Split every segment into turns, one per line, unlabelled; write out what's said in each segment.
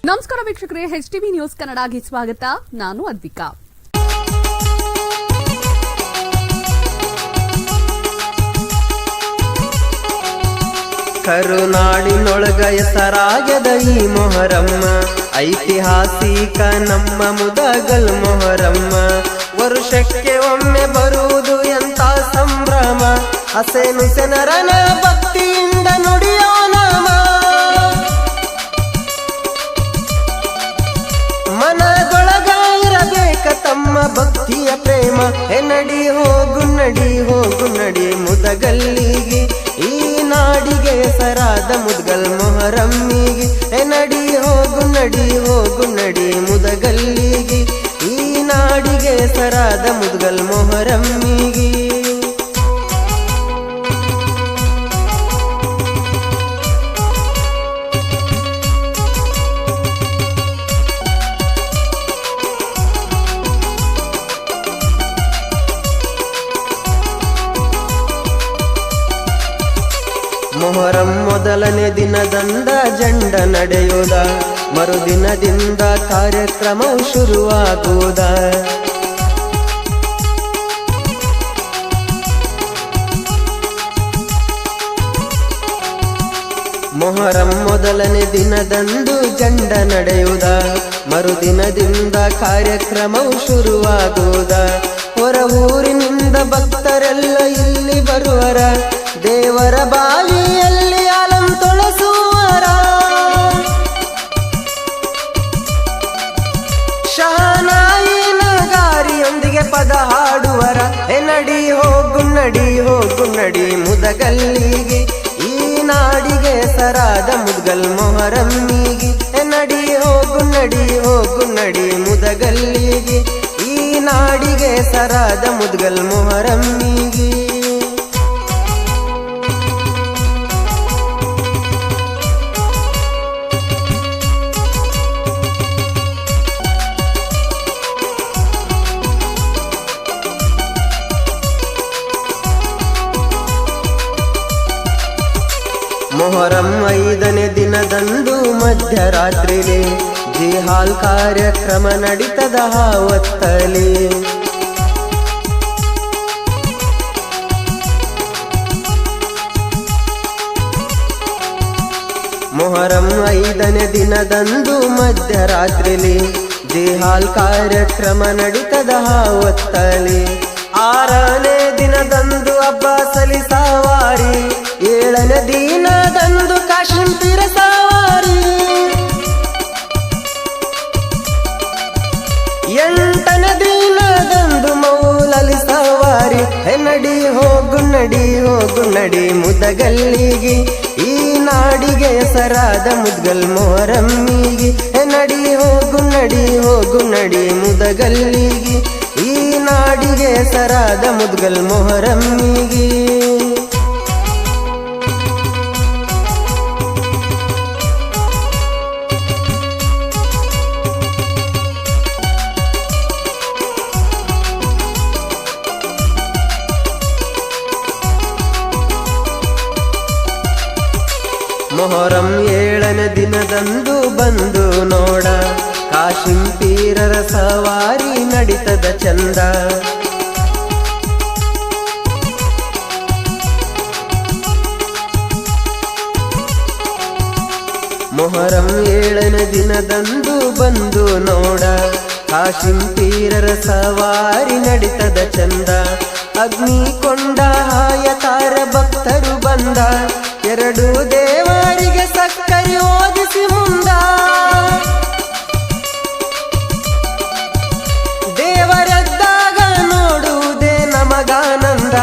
ನಮಸ್ಕಾರ ವೀಕ್ಷಕರೇ, HTV news ಕನ್ನಡಗೆ ಸ್ವಾಗತ. ನಾನು ಅದ್ವಿಕಾ.
ಕರುನಾಡಿನೊಳಗ ಹೆಸರಾಗದ ಈ ಮೊಹರಮ್ಮ, ಐತಿಹಾಸಿಕ ನಮ್ಮ ಮುದಗಲ್ ಮೊಹರಮ್ಮ. ವರುಷಕ್ಕೆ ಒಮ್ಮೆ ಬರುವುದು ಎಂತ ಸಂಭ್ರಮ, ಹಸೇನು ಸೆನರನ ಭಕ್ತಿಯಿಂದ ನುಡಿಯೋ ನಾಮ. ಮನದೊಳಗ ಇರಬೇಕ ತಮ್ಮ ಭಕ್ತಿಯ ಪ್ರೇಮ. ನಡಿ ಹೋಗು ನಡಿ ಹೋಗು ನಡಿ ಮುದಗಲ್ಲಿಗೆ, ಈ ನಾಡಿಗೆ ಹೆಸರಾದ ಮುದಗಲ್ ಮೊಹರಮ್ಮಿಗೆ. ನಡಿ ಹೋಗು ನಡಿ ಹೋಗು ನಡಿ ಮುದಗಲ್ಲಿಗೆ, ಈ ನಾಡಿಗೆ ಹೆಸರಾದ ಮುದಗಲ್ ಮೊಹರಮ್ಮಿಗೆ. ಮೊಹರಂ ಮೊದಲನೇ ದಿನದಂದ ಜಂಡ ನಡೆಯುವುದ, ಮರುದಿನದಿಂದ ಕಾರ್ಯಕ್ರಮವು ಶುರುವಾಗುವುದ. ಮೊಹರಂ ಮೊದಲನೇ ದಿನದಂದು ಜಂಡ ನಡೆಯುವುದ, ಮರುದಿನದಿಂದ ಕಾರ್ಯಕ್ರಮವು ಶುರುವಾಗುವುದ. ಹೊರ ಊರಿನಿಂದ ಭಕ್ತರೆಲ್ಲ ಇಲ್ಲಿ ಬರುವರ, ದೇವರ ಬಾವಿಯಲ್ಲಿ ಅಲಂ ತೊಳಸುವರ. ಶಹನಾಯಿ ನಗಾರಿಯೊಂದಿಗೆ ಪದ ಹಾಡುವರ. ನಡಿ ಹೋಗು ನಡಿ ಹೋಗು ನಡಿ ಮುದಗಲ್ಲಿಗೆ, ಈ ನಾಡಿಗೆ ಹೆಸರಾದ ಮುದಗಲ್ ಮೊಹರಮ್ಮಿಗೆ. ನಡಿ ಹೋಗು ನಡಿ ಹೋಗು ನಡಿ ಮುದಗಲ್ಲಿಗೆ, ಈ ನಾಡಿಗೆ ಹೆಸರಾದ ಮುದಗಲ್ ಮೊಹರಮ್ಮಿಗೆ. ಮೊಹರಂ 5ನೇ ದಿನದಂದು ಮಧ್ಯರಾತ್ರಿಲಿ ಜಿಹಾಲ್ ಕಾರ್ಯಕ್ರಮ ನಡೀತದ ಹಾವತ್ತಲಿ. ಮೊಹರಂ 5ನೇ ದಿನದಂದು ಮಧ್ಯರಾತ್ರಿಲಿ ಜಿಹಾಲ್ ಕಾರ್ಯಕ್ರಮ ನಡೀತದ ಹಾವತ್ತಲಿ. 6ನೇ ದಿನದಂದು ಅಬ್ಬಾಸಲಿ ಸವಾರಿ, 7ನೇ ದಿನದಂದು ಕಾಶ್ಮೀರ ಸವಾರಿ, 8ನೇ ದಿನದಂದು ಮೌಲಲಿ ಸವಾರಿ. ನಡಿ ಹೋಗು ನಡಿ ಹೋಗು ನಡಿ ಮುದಗಲ್ಲಿಗೆ, ಈ ನಾಡಿಗೆ ಹೆಸರಾದ ಮುದಗಲ್ ಮೊಹರಮ್ಮಿಗೆ. ನಡಿ ಹೋಗು ನಡಿ ಹೋಗು ನಡಿ ಮುದಗಲ್ಲಿಗೆ, ಈ ನಾಡಿಗೆ ಹೆಸರಾದ ಮುದಗಲ್ ಮೊಹರಮ್ಮಿಗೆ. ಮೊಹರಂ 7ನೇ ದಿನದಂದು ಬಂದು ನೋಡ, ಕಾಶಿಂ ಪೀರರ ಸವಾರಿ ನಡೀತದ ಚಂದ. ಮೊಹರಂ 7ನೇ ದಿನದಂದು ಬಂದು ನೋಡ, ಕಾಶಿಂ ಪೀರರ ಸವಾರಿ ನಡೀತದ ಚಂದ. ಅಗ್ನಿ ಕೊಂಡ ಹಾಯತಾರ ಭಕ್ತರು ಬಂದ, 2 ದೇವರಿಗೆ ಸಕ್ಕರೆ ಓದಿಸಿ ಮುಂದ. ದೇವರದ್ದಾಗ ನೋಡುವುದೇ ನಮಗಾನಂದ.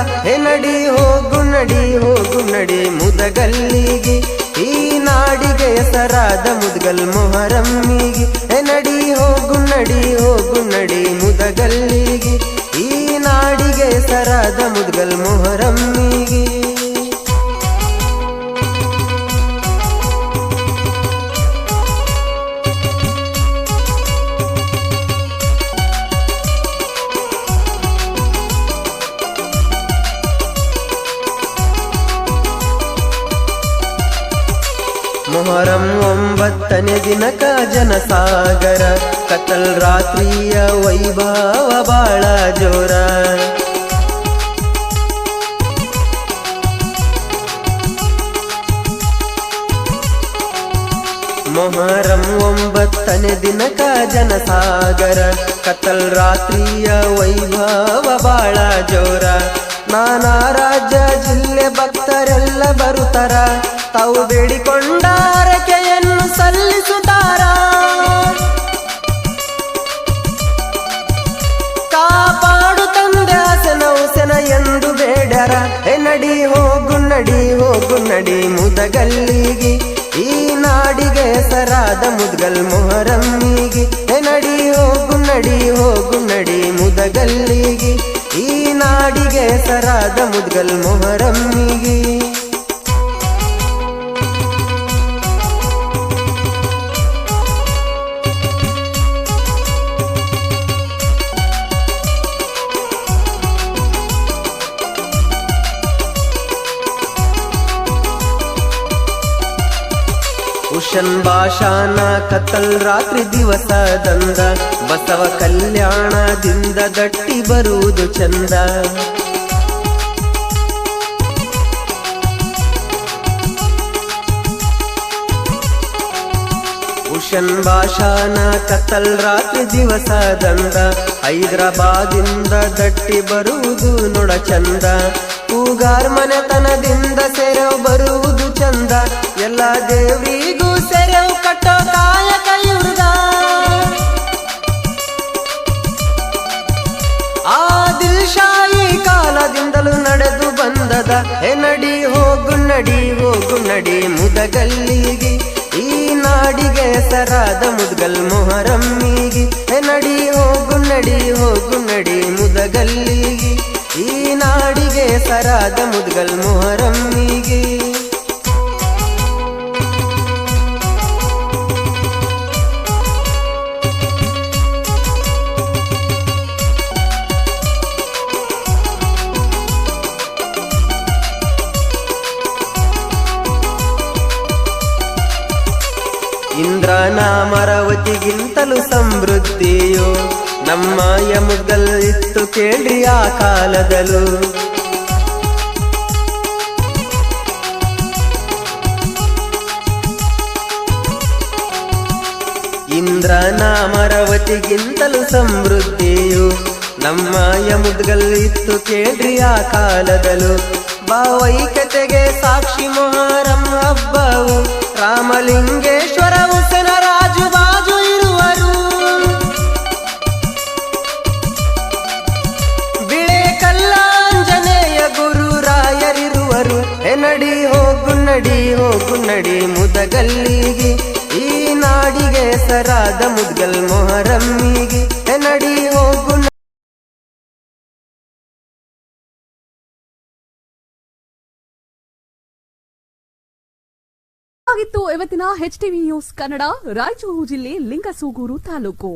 ನಡಿ ಹೋಗು ನಡಿ ಹೋಗು ನಡಿ ಮುದಗಲ್ಲಿಗೆ, ಈ ನಾಡಿಗೆ ಹೆಸರಾದ ಮುದಗಲ್ ಮೊಹರಮ್ಮಿಗೆ. ನಡಿ ಹೋಗು ನಡಿ ಹೋಗು ನಡಿ ಮುದಗಲ್ಲಿಗೆ, ಈ ನಾಡಿಗೆ ಹೆಸರಾದ ಮುದಗಲ್ ಮೊಹರಮ್ಮಿಗೆ. ಮೊಹರಂ 9ನೇ ದಿನಕ ಜನಸಾಗರ ಕತ್ತಲ್ ರಾತ್ರಿಯ ವೈಭವ ಬಾಳ ಜೋರ. ಮೊಹರಂ 9ನೇ ದಿನಕ ಜನಸಾಗರ ಕತ್ತಲ್ ರಾತ್ರಿಯ ವೈಭವ ಬಾಳ ಜೋರ. ನಾನಾ ರಾಜ್ಯ ಜಿಲ್ಲೆ ಭಕ್ತರೆಲ್ಲ ಬರುತ್ತಾರ, ತಾವು ಬೇಡಿಕೊಂಡ ಹರಕೆಯನ್ನು ಸಲ್ಲಿಸುತ್ತಾರ. ಕಾಪಾಡು ತಂದೆ ಹಸನ ಹುಸೆನ ಎಂದು ಬೇಡ್ಯಾರ. ನಡಿ ಹೋಗು ನಡಿ ಹೋಗು ನಡಿ ಮುದಗಲ್ಲಿಗೆ, ಈ ನಾಡಿಗೆ ಹೆಸರಾದ ಮುದ್ಗಲ್ ಮೊಹರಮ್ಮಿಗೆ. ನಡಿ ಹೋಗು ನಡಿ ಹೋಗು ನಡಿ ಮುದಗಲ್ಲಿಗೆ, ಈ ನಾಡಿಗೆ ಹೆಸರಾದ ಮುದ್ಗಲ್ ಮೊಹರಮ್ಮಿಗೆ. ಉಷನ್ ಭಾಷಾನ ಕತ್ತಲ್ ರಾತ್ರಿ ದಿವಸದಂದ, ಬಸವ ಕಲ್ಯಾಣದಿಂದ ದಟ್ಟಿ ಬರುವುದು ಚಂದ. ಉಷನ್ ಭಾಷಾನ ಕತ್ತಲ್ ರಾತ್ರಿ ದಿವಸದಂದ, ಹೈದರಾಬಾದಿಂದ ದಟ್ಟಿ ಬರುವುದು ನೋಡ ಚಂದ. ಕೂಗಾರ್ ಮನೆತನದಿಂದ ಸೆರೆವು ಬರುವುದು ಚಂದ, ಎಲ್ಲ ದೇವರಿಗೂ ಸೆರೆವು ಕಟ್ಟೋ ಕಾಯಕ ಇವ್ರದ. ಆದಿಲ್ಶಾಹಿ ಕಾಲದಿಂದಲೂ ನಡೆದು ಬಂದದ. ನಡಿ ಹೋಗು ನಡಿ ಹೋಗು ನಡಿ ಮುದಗಲ್ಲಿಗೆ, ಈ ನಾಡಿಗೆ ಹೆಸರಾದ ಮುದ್ಗಲ್ ಮೊಹರಮ್ಮಿಗೆ. ನಡಿ ಹೋಗು ನಡಿ ಹೋಗು ನಡಿ ಮುದಗಲ್ಲಿಗೆ, ಈ ನಾಡಿಗೆ ಹೆಸರಾದ ಮುದ್ಗಲ್ ಮೊಹರಮ್ಮಿಗೆ. ಇಂದ್ರನ ಮರವತಿಗಿಂತಲೂ ಸಮೃದ್ಧಿಯೋ ನಮ್ಮ ಯಮುಗಲ್ ಇತ್ತು ಕೇಳ್ರಿ ಆ ಕಾಲದಲ್ಲೂ. ಇಂದ್ರನ ಮರವತಿಗಿಂತಲೂ ಸಮೃದ್ಧಿಯು ನಮ್ಮ ಯಮುದ್ಗಲ್ ಇತ್ತು ಕೇಳ್ರಿ ಆ ಕಾಲದಲ್ಲೂ. ಭಾವೈಕ್ಯತೆಗೆ ಸಾಕ್ಷಿ ಮೊಹರಂ ಹಬ್ಬವು, ರಾಮಲಿಂಗೇಶ್ವರ ಹುಸೇನ ರಾಜು ಬಾಜು ಇರುವರು. ಬಿಳೆ ಕಲ್ಲಾಂಜನೇಯ ಗುರು ರಾಯರಿರುವರು. ನಡಿ ಹೋಗು ನಡಿ ಹೋಗು ನಡಿ ಮುದಗಲ್ಲಿಗೆ, ಈ ನಾಡಿಗೆ ಹೆಸರಾದ ಮುದ್ಗಲ್ ಮೊಹರಮ್ಮಿಗೆ. ನಡಿ ಹೋಗು
ಆಗಿತ್ತು ಇವತ್ತಿನ HTV ನ್ಯೂಸ್ ಕನ್ನಡ. ರಾಯಚೂರು ಜಿಲ್ಲೆ ಲಿಂಗಸೂಗೂರು ತಾಲೂಕು